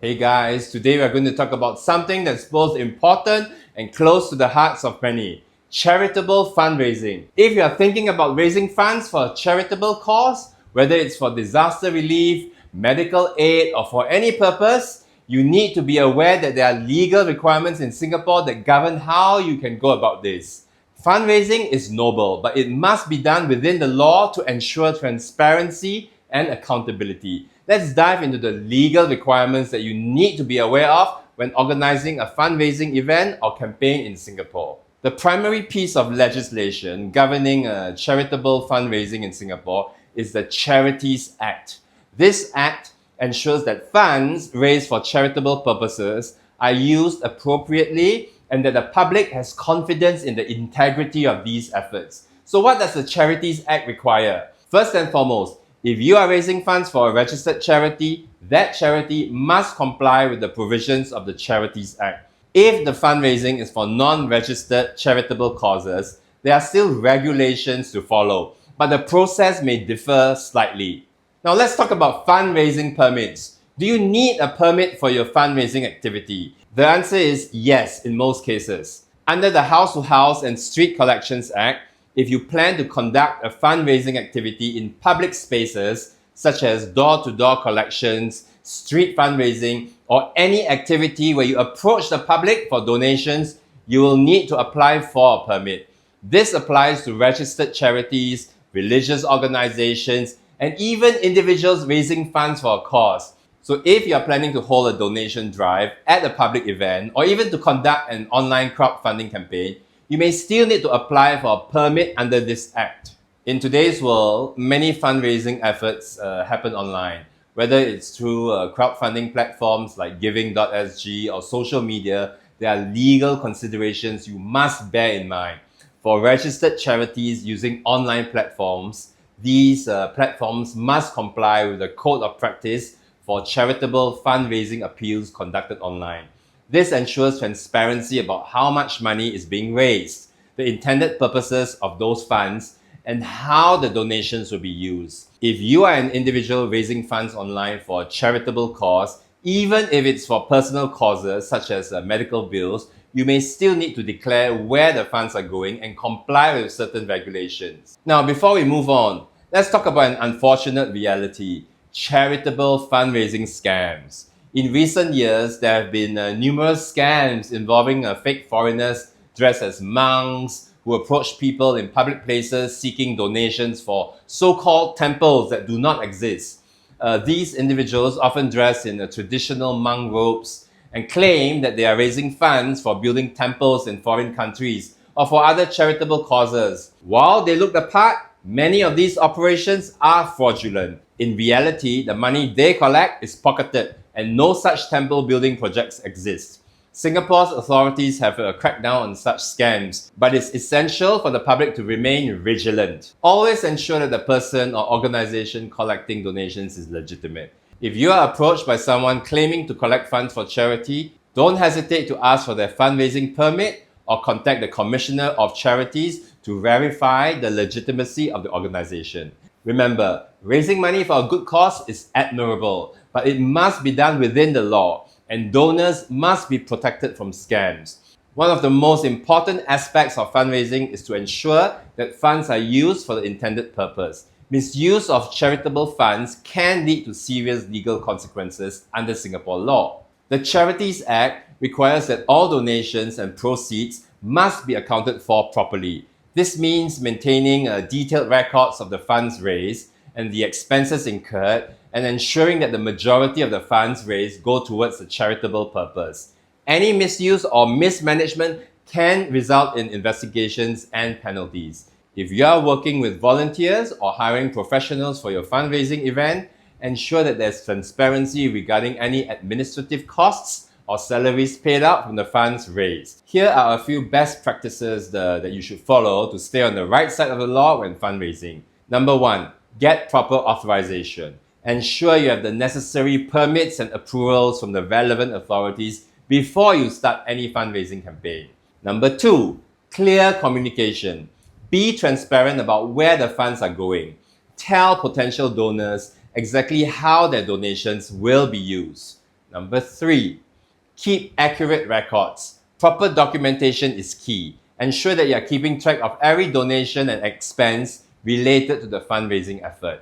Hey guys, today we're going to talk about something that's both important and close to the hearts of many. Charitable fundraising. If you are thinking about raising funds for a charitable cause, whether it's for disaster relief, medical aid, or for any purpose, you need to be aware that there are legal requirements in Singapore that govern how you can go about this. Fundraising is noble, but it must be done within the law to ensure transparency and accountability. Let's dive into the legal requirements that you need to be aware of when organizing a fundraising event or campaign in Singapore. The primary piece of legislation governing charitable fundraising in Singapore is the Charities Act. This act ensures that funds raised for charitable purposes are used appropriately and that the public has confidence in the integrity of these efforts. So what does the Charities Act require? First and foremost, if you are raising funds for a registered charity, that charity must comply with the provisions of the Charities Act. If the fundraising is for non-registered charitable causes, there are still regulations to follow, but the process may differ slightly. Now let's talk about fundraising permits. Do you need a permit for your fundraising activity? The answer is yes in most cases. Under the House to House and Street Collections Act, if you plan to conduct a fundraising activity in public spaces, such as door-to-door collections, street fundraising, or any activity where you approach the public for donations, you will need to apply for a permit. This applies to registered charities, religious organizations, and even individuals raising funds for a cause. So if you are planning to hold a donation drive at a public event, or even to conduct an online crowdfunding campaign, you may still need to apply for a permit under this act. In today's world, many fundraising efforts happen online. Whether it's through crowdfunding platforms like giving.sg or social media, there are legal considerations you must bear in mind. For registered charities using online platforms, these platforms must comply with the Code of Practice for charitable fundraising appeals conducted online. This ensures transparency about how much money is being raised, the intended purposes of those funds, and how the donations will be used. If you are an individual raising funds online for a charitable cause, even if it's for personal causes such as medical bills, you may still need to declare where the funds are going and comply with certain regulations. Now, before we move on, let's talk about an unfortunate reality: charitable fundraising scams. In recent years, there have been numerous scams involving fake foreigners dressed as monks who approach people in public places seeking donations for so-called temples that do not exist. These individuals often dress in traditional monk robes and claim that they are raising funds for building temples in foreign countries or for other charitable causes. While they look the part, many of these operations are fraudulent. In reality, the money they collect is pocketed and no such temple building projects exist. Singapore's authorities have cracked down on such scams, but it's essential for the public to remain vigilant. Always ensure that the person or organization collecting donations is legitimate. If you are approached by someone claiming to collect funds for charity, don't hesitate to ask for their fundraising permit or contact the Commissioner of Charities to verify the legitimacy of the organization. Remember, raising money for a good cause is admirable, but it must be done within the law, and donors must be protected from scams. One of the most important aspects of fundraising is to ensure that funds are used for the intended purpose. Misuse of charitable funds can lead to serious legal consequences under Singapore law. The Charities Act requires that all donations and proceeds must be accounted for properly. This means maintaining detailed records of the funds raised and the expenses incurred, and ensuring that the majority of the funds raised go towards the charitable purpose. Any misuse or mismanagement can result in investigations and penalties. If you are working with volunteers or hiring professionals for your fundraising event, ensure that there's transparency regarding any administrative costs or salaries paid out from the funds raised. Here are a few best practices that you should follow to stay on the right side of the law when fundraising. Number 1, get proper authorization. Ensure you have the necessary permits and approvals from the relevant authorities before you start any fundraising campaign. Number 2, clear communication. Be transparent about where the funds are going. Tell potential donors exactly how their donations will be used. Number 3, keep accurate records. Proper documentation is key. Ensure that you are keeping track of every donation and expense related to the fundraising effort.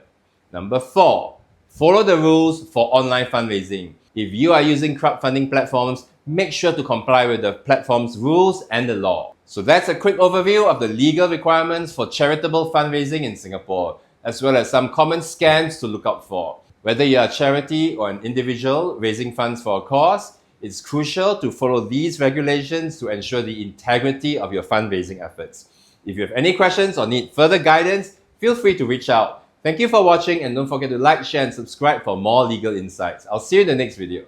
Number 4, follow the rules for online fundraising. If you are using crowdfunding platforms, make sure to comply with the platform's rules and the law. So that's a quick overview of the legal requirements for charitable fundraising in Singapore, as well as some common scams to look out for. Whether you are a charity or an individual raising funds for a cause, it's crucial to follow these regulations to ensure the integrity of your fundraising efforts. If you have any questions or need further guidance, feel free to reach out. Thank you for watching, and don't forget to like, share and subscribe for more legal insights. I'll see you in the next video.